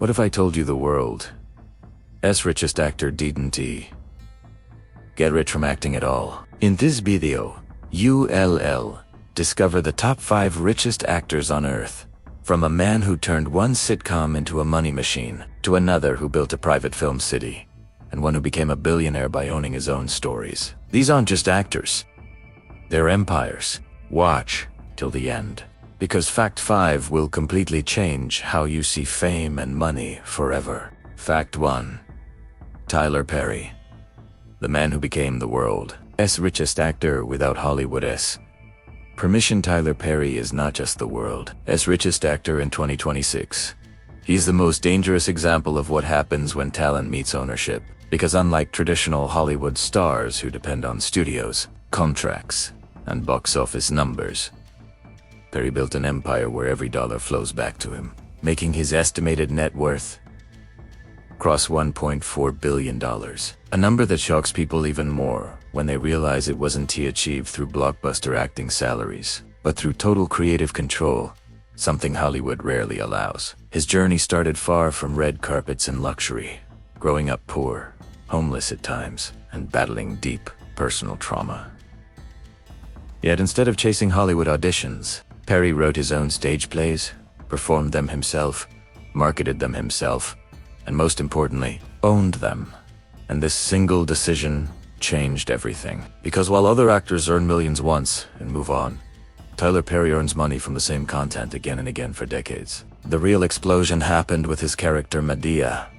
What if I told you the world's richest actor didn't get rich from acting at all? In this video, you'll discover the top 5 richest actors on Earth. From a man who turned one sitcom into a money machine, to another who built a private film city, and one who became a billionaire by owning his own stories. These aren't just actors. They're empires. Watch till the end, because Fact 5 will completely change how you see fame and money forever. Fact 1. Tyler Perry. The man who became the world's richest actor without Hollywood's permission. Tyler Perry is not just the world's richest actor in 2026. He's the most dangerous example of what happens when talent meets ownership, because unlike traditional Hollywood stars who depend on studios, contracts, and box office numbers, Perry built an empire where every dollar flows back to him, making his estimated net worth cross $1.4 billion. A number that shocks people even more when they realize it wasn't he achieved through blockbuster acting salaries, but through total creative control, something Hollywood rarely allows. His journey started far from red carpets and luxury, growing up poor, homeless at times, and battling deep personal trauma. Yet instead of chasing Hollywood auditions, Perry wrote his own stage plays, performed them himself, marketed them himself, and most importantly, owned them. And this single decision changed everything. Because while other actors earn millions once and move on, Tyler Perry earns money from the same content again and again for decades. The real explosion happened with his character Medea,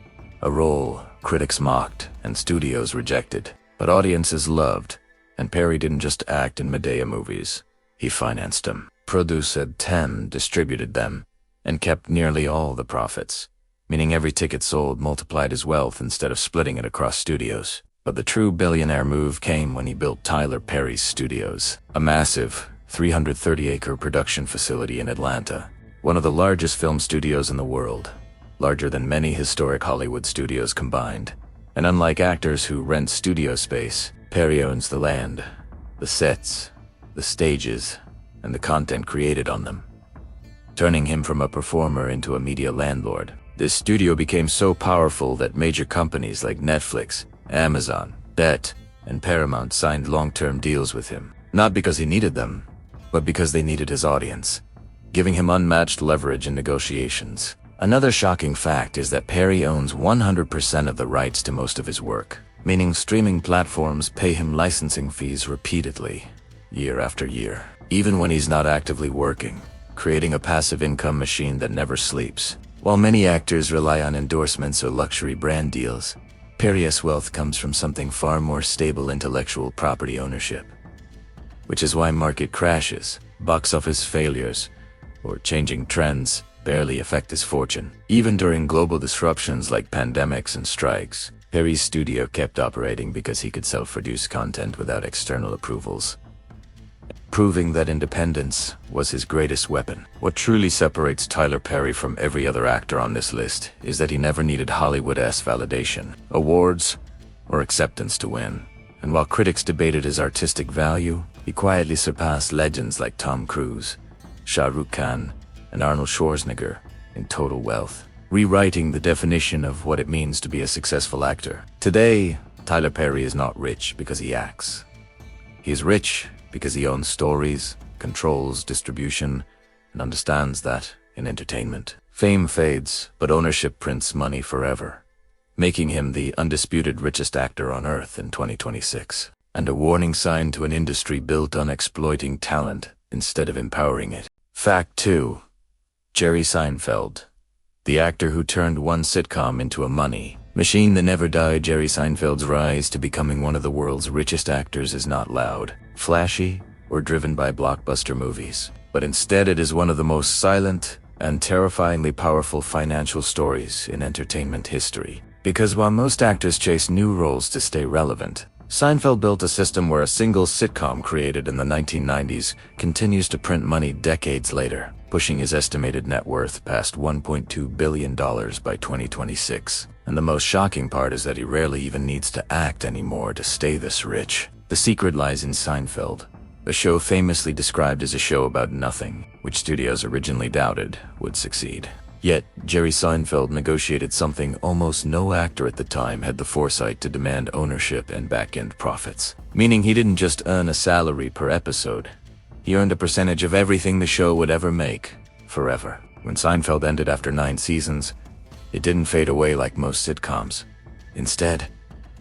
a role critics mocked and studios rejected, but audiences loved. And Perry didn't just act in Medea movies. He financed them, produced them, distributed them, and kept nearly all the profits, meaning every ticket sold multiplied his wealth instead of splitting it across studios. But the true billionaire move came when he built Tyler Perry's Studios, a massive 330-acre production facility in Atlanta, one of the largest film studios in the world, larger than many historic Hollywood studios combined. And unlike actors who rent studio space, Perry owns the land, the sets, the stages, and the content created on them, turning him from a performer into a media landlord. This studio became so powerful that major companies like Netflix, Amazon, Bet, and Paramount signed long-term deals with him, not because he needed them, but because they needed his audience, giving him unmatched leverage in negotiations. Another shocking fact is that Perry owns 100% of the rights to most of his work, meaning streaming platforms pay him licensing fees repeatedly, year after year, even when he's not actively working, creating a passive income machine that never sleeps. While many actors rely on endorsements or luxury brand deals, Perry's wealth comes from something far more stable: intellectual property ownership. Which is why market crashes, box office failures, or changing trends barely affect his fortune. Even during global disruptions like pandemics and strikes, Perry's studio kept operating because he could self-produce content without external approvals, proving that independence was his greatest weapon. What truly separates Tyler Perry from every other actor on this list is that he never needed Hollywood-esque validation, awards, or acceptance to win. And while critics debated his artistic value, he quietly surpassed legends like Tom Cruise, Shah Rukh Khan, and Arnold Schwarzenegger in total wealth, rewriting the definition of what it means to be a successful actor. Today, Tyler Perry is not rich because he acts. He is rich because he owns stories, controls distribution, and understands that, in entertainment, fame fades, but ownership prints money forever, making him the undisputed richest actor on Earth in 2026, and a warning sign to an industry built on exploiting talent instead of empowering it. Fact 2. Jerry Seinfeld. The actor who turned one sitcom into a money machine that never died. Jerry Seinfeld's rise to becoming one of the world's richest actors is not loud, flashy, or driven by blockbuster movies, but instead it is one of the most silent and terrifyingly powerful financial stories in entertainment history. Because while most actors chase new roles to stay relevant, Seinfeld built a system where a single sitcom created in the 1990s continues to print money decades later, pushing his estimated net worth past $1.2 billion by 2026. And the most shocking part is that he rarely even needs to act anymore to stay this rich. The secret lies in Seinfeld, a show famously described as a show about nothing, which studios originally doubted would succeed. Yet, Jerry Seinfeld negotiated something almost no actor at the time had the foresight to demand: ownership and back-end profits. Meaning he didn't just earn a salary per episode. He earned a percentage of everything the show would ever make, forever. When Seinfeld ended after 9 seasons, it didn't fade away like most sitcoms. Instead,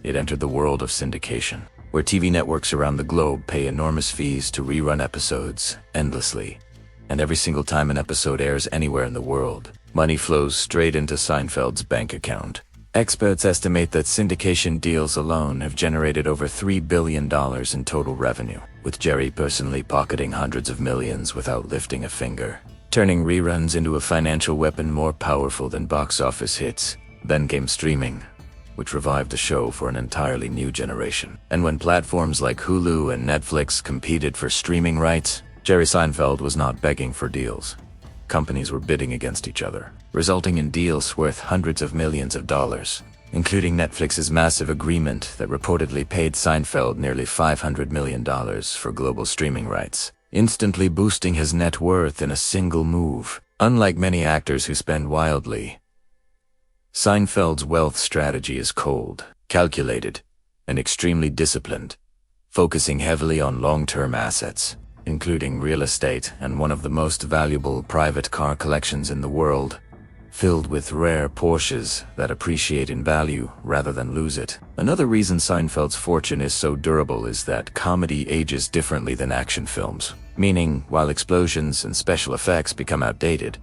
it entered the world of syndication, where TV networks around the globe pay enormous fees to rerun episodes endlessly. And every single time an episode airs anywhere in the world, money flows straight into Seinfeld's bank account. Experts estimate that syndication deals alone have generated over $3 billion in total revenue, with Jerry personally pocketing hundreds of millions without lifting a finger, turning reruns into a financial weapon more powerful than box office hits. Then came streaming, which revived the show for an entirely new generation. And when platforms like Hulu and Netflix competed for streaming rights, Jerry Seinfeld was not begging for deals. Companies were bidding against each other, resulting in deals worth hundreds of millions of dollars, including Netflix's massive agreement that reportedly paid Seinfeld nearly $500 million for global streaming rights, instantly boosting his net worth in a single move. Unlike many actors who spend wildly, Seinfeld's wealth strategy is cold, calculated, and extremely disciplined, focusing heavily on long-term assets, including real estate and one of the most valuable private car collections in the world, filled with rare Porsches that appreciate in value rather than lose it. Another reason Seinfeld's fortune is so durable is that comedy ages differently than action films, meaning while explosions and special effects become outdated,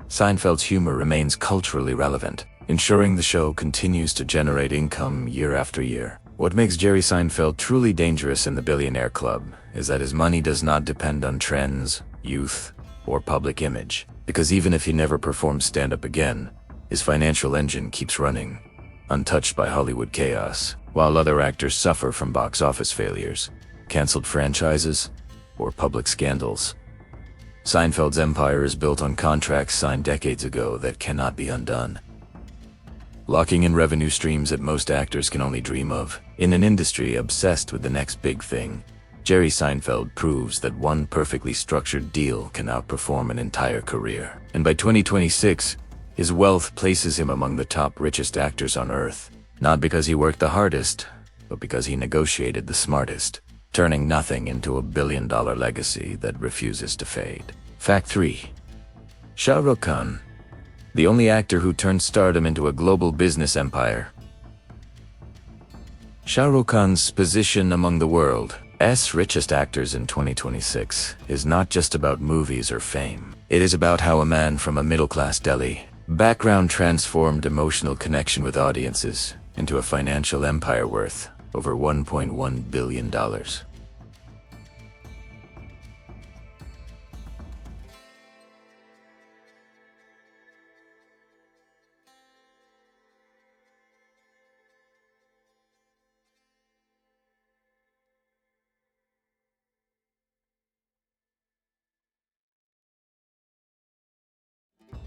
Seinfeld's humor remains culturally relevant, ensuring the show continues to generate income year after year. What makes Jerry Seinfeld truly dangerous in the Billionaire Club is that his money does not depend on trends, youth, or public image, because even if he never performs stand-up again, his financial engine keeps running, untouched by Hollywood chaos, while other actors suffer from box office failures, canceled franchises, or public scandals. Seinfeld's empire is built on contracts signed decades ago that cannot be undone, locking in revenue streams that most actors can only dream of. In an industry obsessed with the next big thing, Jerry Seinfeld proves that one perfectly structured deal can outperform an entire career. And by 2026, his wealth places him among the top richest actors on Earth, not because he worked the hardest, but because he negotiated the smartest, turning nothing into a billion-dollar legacy that refuses to fade. Fact 3. Shah Rukh Khan, the only actor who turned stardom into a global business empire. Shah Rukh Khan's position among the world's richest actors in 2026 is not just about movies or fame. It is about how a man from a middle-class Delhi background transformed emotional connection with audiences into a financial empire worth over $1.1 billion.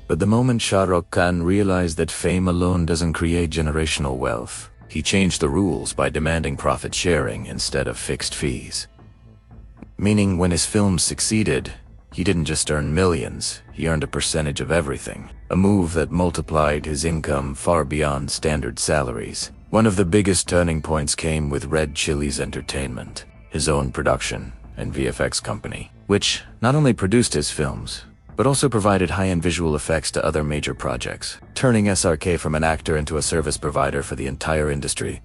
But the moment Shah Rukh Khan realized that fame alone doesn't create generational wealth, he changed the rules by demanding profit sharing instead of fixed fees. Meaning when his films succeeded, he didn't just earn millions, he earned a percentage of everything, a move that multiplied his income far beyond standard salaries. One of the biggest turning points came with Red Chillies Entertainment, his own production and VFX company, which not only produced his films, but also provided high-end visual effects to other major projects, turning SRK from an actor into a service provider for the entire industry,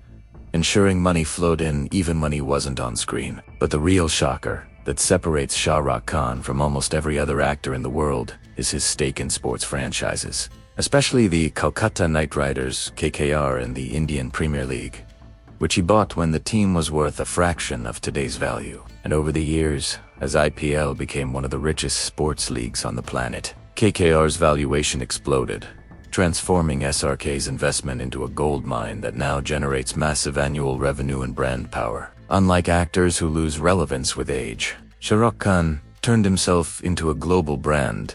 ensuring money flowed in even when he wasn't on screen. But the real shocker that separates Shah Rukh Khan from almost every other actor in the world is his stake in sports franchises, especially the Kolkata Knight Riders (KKR) and the Indian Premier League, which he bought when the team was worth a fraction of today's value. And over the years, as IPL became one of the richest sports leagues on the planet, KKR's valuation exploded, transforming SRK's investment into a gold mine that now generates massive annual revenue and brand power. Unlike actors who lose relevance with age, Shah Rukh Khan turned himself into a global brand,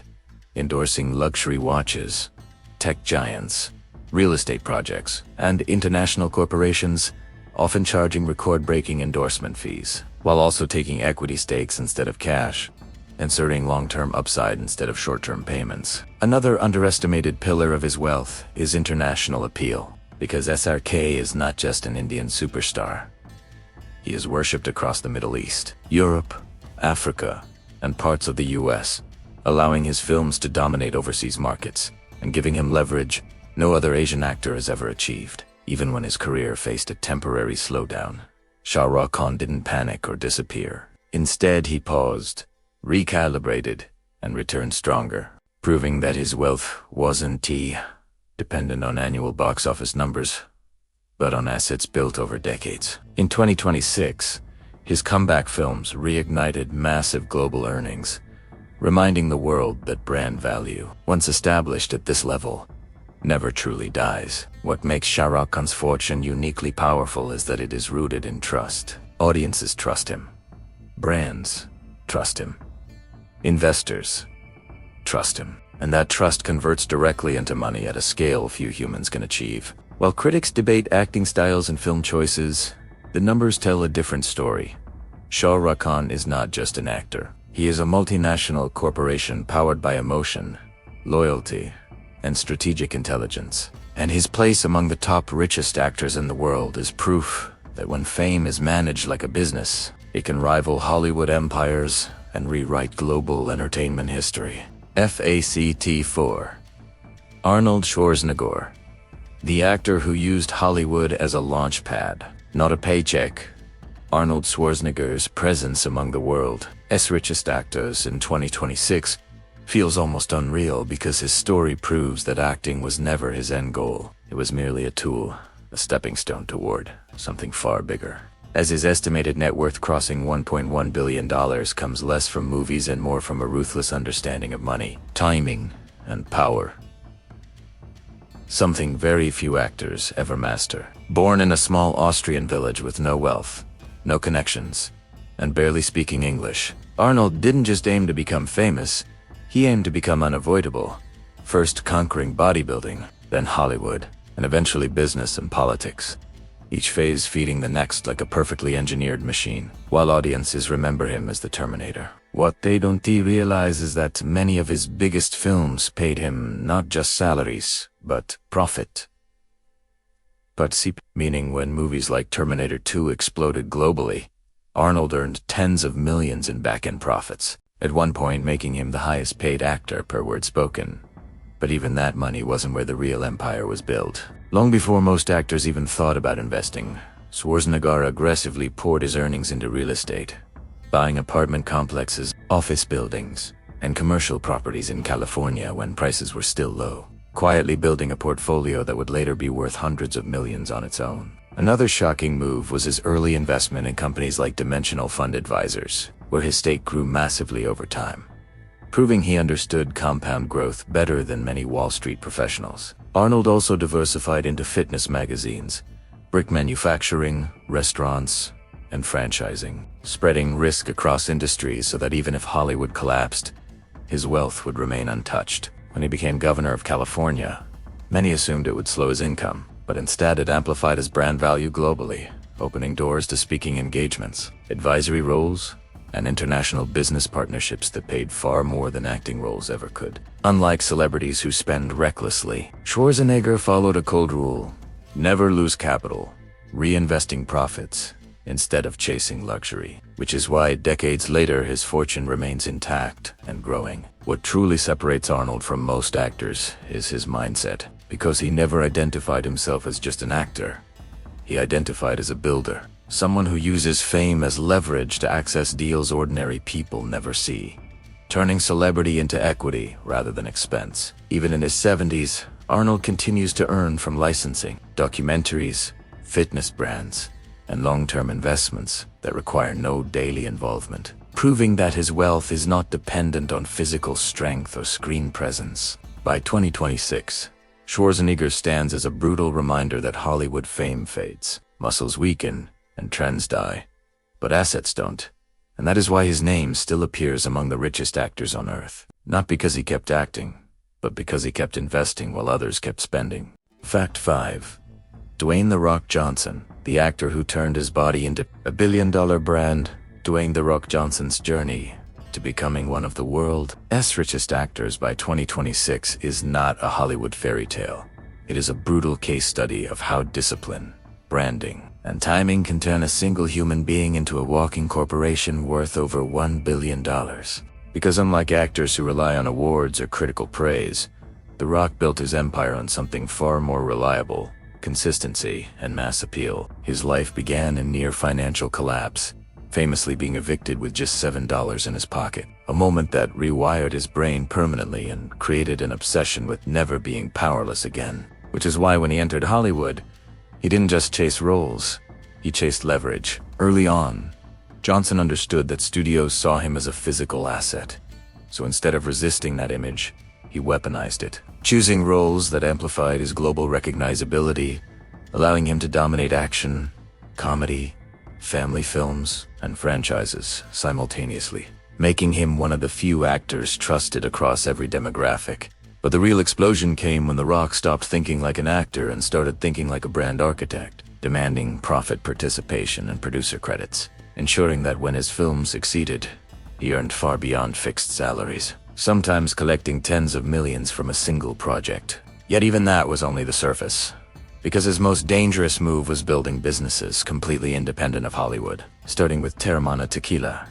endorsing luxury watches, tech giants, real estate projects, and international corporations, often charging record-breaking endorsement fees, while also taking equity stakes instead of cash. inserting long-term upside instead of short-term payments. Another underestimated pillar of his wealth is international appeal, because SRK is not just an Indian superstar. He is worshipped across the Middle East, Europe, Africa, and parts of the US, allowing his films to dominate overseas markets and giving him leverage no other Asian actor has ever achieved. Even when his career faced a temporary slowdown, Shah Rukh Khan didn't panic or disappear. Instead, he paused, recalibrated, and returned stronger, proving that his wealth wasn't dependent on annual box office numbers, but on assets built over decades. In 2026, his comeback films reignited massive global earnings, reminding the world that brand value, once established at this level, never truly dies. What makes Shah Rukh Khan's fortune uniquely powerful is that it is rooted in trust. Audiences trust him. Brands trust him. Investors trust him. And that trust converts directly into money at a scale few humans can achieve. While critics debate acting styles and film choices, the numbers tell a different story. Shah Rukh Khan is not just an actor. He is a multinational corporation powered by emotion, loyalty, and strategic intelligence. And his place among the top richest actors in the world is proof that when fame is managed like a business, it can rival Hollywood empires and rewrite global entertainment history. Fact 4. Arnold Schwarzenegger, the actor who used Hollywood as a launch pad, not a paycheck. Arnold Schwarzenegger's presence among the world's richest actors in 2026 feels almost unreal because his story proves that acting was never his end goal. It was merely a tool, a stepping stone toward something far bigger. As his estimated net worth crossing $1.1 billion comes less from movies and more from a ruthless understanding of money, timing, and power. Something very few actors ever master. Born in a small Austrian village with no wealth, no connections, and barely speaking English, Arnold didn't just aim to become famous, he aimed to become unavoidable, first conquering bodybuilding, then Hollywood, and eventually business and politics, each phase feeding the next like a perfectly engineered machine, while audiences remember him as the Terminator. What they don't realize is that many of his biggest films paid him not just salaries, but profit. Meaning when movies like Terminator 2 exploded globally, Arnold earned tens of millions in back-end profits, at one point making him the highest paid actor per word spoken. But even that money wasn't where the real empire was built. Long before most actors even thought about investing, Schwarzenegger aggressively poured his earnings into real estate, buying apartment complexes, office buildings, and commercial properties in California when prices were still low, quietly building a portfolio that would later be worth hundreds of millions on its own. Another shocking move was his early investment in companies like Dimensional Fund Advisors, where his stake grew massively over time, proving he understood compound growth better than many Wall Street professionals. Arnold also diversified into fitness magazines, brick manufacturing, restaurants, and franchising, spreading risk across industries so that even if Hollywood collapsed, his wealth would remain untouched. When he became governor of California, many assumed it would slow his income, but instead it amplified his brand value globally, opening doors to speaking engagements, advisory roles, and international business partnerships that paid far more than acting roles ever could. Unlike celebrities who spend recklessly, Schwarzenegger followed a cold rule: never lose capital, reinvesting profits instead of chasing luxury, which is why decades later his fortune remains intact and growing. What truly separates Arnold from most actors is his mindset, because he never identified himself as just an actor. He identified as a builder, someone who uses fame as leverage to access deals ordinary people never see, turning celebrity into equity rather than expense. Even in his 70s, Arnold continues to earn from licensing, documentaries, fitness brands, and long-term investments that require no daily involvement, proving that his wealth is not dependent on physical strength or screen presence. By 2026, Schwarzenegger stands as a brutal reminder that Hollywood fame fades, muscles weaken, and trends die, but assets don't. And that is why his name still appears among the richest actors on Earth. Not because he kept acting, but because he kept investing while others kept spending. Fact 5. Dwayne "The Rock" Johnson, the actor who turned his body into a billion-dollar brand. Dwayne "The Rock" Johnson's journey to becoming one of the world's richest actors by 2026 is not a Hollywood fairy tale. It is a brutal case study of how discipline, branding, and timing can turn a single human being into a walking corporation worth over $1 billion. Because unlike actors who rely on awards or critical praise, The Rock built his empire on something far more reliable: consistency and mass appeal. His life began in near financial collapse, famously being evicted with just $7 in his pocket, a moment that rewired his brain permanently and created an obsession with never being powerless again. Which is why when he entered Hollywood, he didn't just chase roles, he chased leverage. Early on, Johnson understood that studios saw him as a physical asset. So instead of resisting that image, he weaponized it, choosing roles that amplified his global recognizability, allowing him to dominate action, comedy, family films, and franchises simultaneously, making him one of the few actors trusted across every demographic. But the real explosion came when The Rock stopped thinking like an actor and started thinking like a brand architect, demanding profit participation and producer credits, ensuring that when his films succeeded, he earned far beyond fixed salaries, sometimes collecting tens of millions from a single project. Yet even that was only the surface, because his most dangerous move was building businesses completely independent of Hollywood, starting with Terramana Tequila,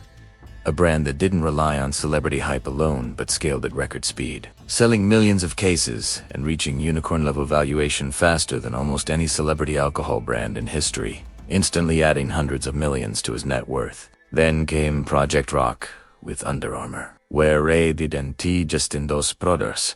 a brand that didn't rely on celebrity hype alone but scaled at record speed, selling millions of cases and reaching unicorn-level valuation faster than almost any celebrity alcohol brand in history, instantly adding hundreds of millions to his net worth. Then came Project Rock with Under Armour, where Ray Didenti Justin Dos Brothers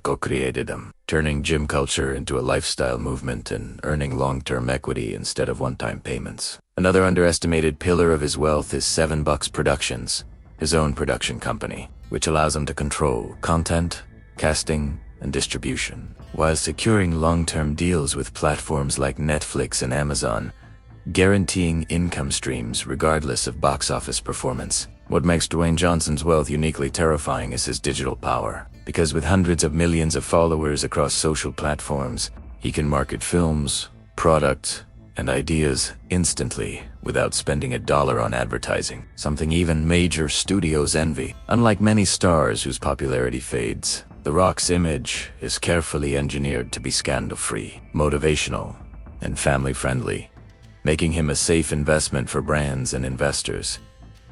co-created them, turning gym culture into a lifestyle movement and earning long-term equity instead of one-time payments. Another underestimated pillar of his wealth is $7 Productions, his own production company, which allows him to control content, casting, and distribution, while securing long-term deals with platforms like Netflix and Amazon, guaranteeing income streams regardless of box office performance. What makes Dwayne Johnson's wealth uniquely terrifying is his digital power, because with hundreds of millions of followers across social platforms, he can market films, products, and ideas instantly without spending a dollar on advertising, something even major studios envy. Unlike many stars whose popularity fades, The Rock's image is carefully engineered to be scandal-free, motivational, and family-friendly, making him a safe investment for brands and investors,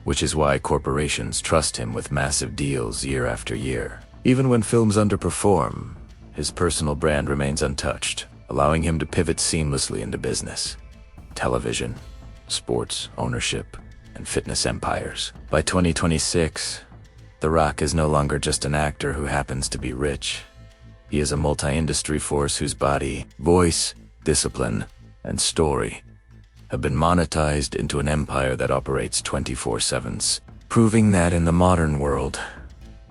which is why corporations trust him with massive deals year after year. Even when films underperform, his personal brand remains untouched, allowing him to pivot seamlessly into business, television, sports, ownership, and fitness empires. By 2026, The Rock is no longer just an actor who happens to be rich. He is a multi-industry force whose body, voice, discipline, and story have been monetized into an empire that operates 24/7, proving that in the modern world,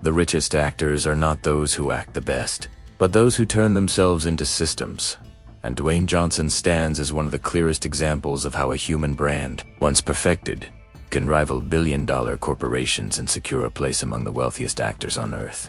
the richest actors are not those who act the best, but those who turn themselves into systems. And Dwayne Johnson stands as one of the clearest examples of how a human brand, once perfected, can rival billion-dollar corporations and secure a place among the wealthiest actors on Earth.